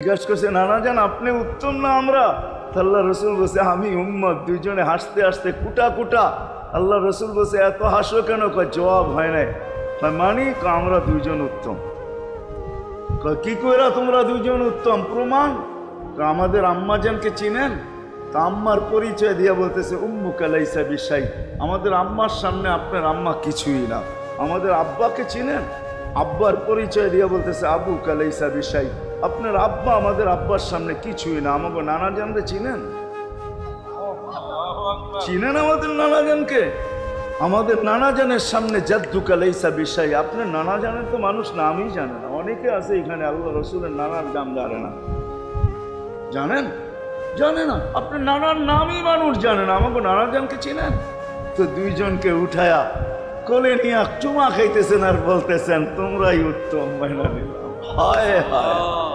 জিজ্ঞাসা করছে নানা জান আপনি উত্তম না আমরা? আল্লাহ রসুল বলছে আমি উম্মত। দুইজনে হাসতে হাসতে কুটা কুটা। আল্লাহ রসুল বলছে এত হাসো কেন? জবাব হয় নাই। মানি আমরা দুইজন উত্তম। কি কইরা তোমরা দুইজন উত্তম? প্রমাণ। আমাদের আম্মাজানকে চিনেন? তা আম্মার পরিচয় দিয়া বলতেছে উম্মুকা লাইসা বিশাই, আমাদের আম্মার সামনে আপনার আম্মা কিছুই না। আমাদের আব্বাকে চিনেন? আব্বার পরিচয় দিয়া বলতেছে আবুকা লাইসা বিশাই, আপনার আব্বা আমাদের আব্বার সামনে কিছুই না। আমাকে নানা জানতে চিনেন? চিনেন আমাদের নানা জানকে? আমাদের নানা জানের সামনে জাদ্দুকা লাইসা বিশাই, আপনার নানা জানের তো মানুষ নামই জানে না। অনেকে আছে এখানে আল্লাহ রসুলের নানার নাম জানে না। জানেন? জানে না। আপনার নানার নামই মানুষ জানে না। আমাকে নানা জানকে চিনেন? তো দুইজনকে উঠায়া কোলে নিয়ে চুমা খাইতেছেন আর বলতেছেন তোমরাই উত্তম। হায় হায়।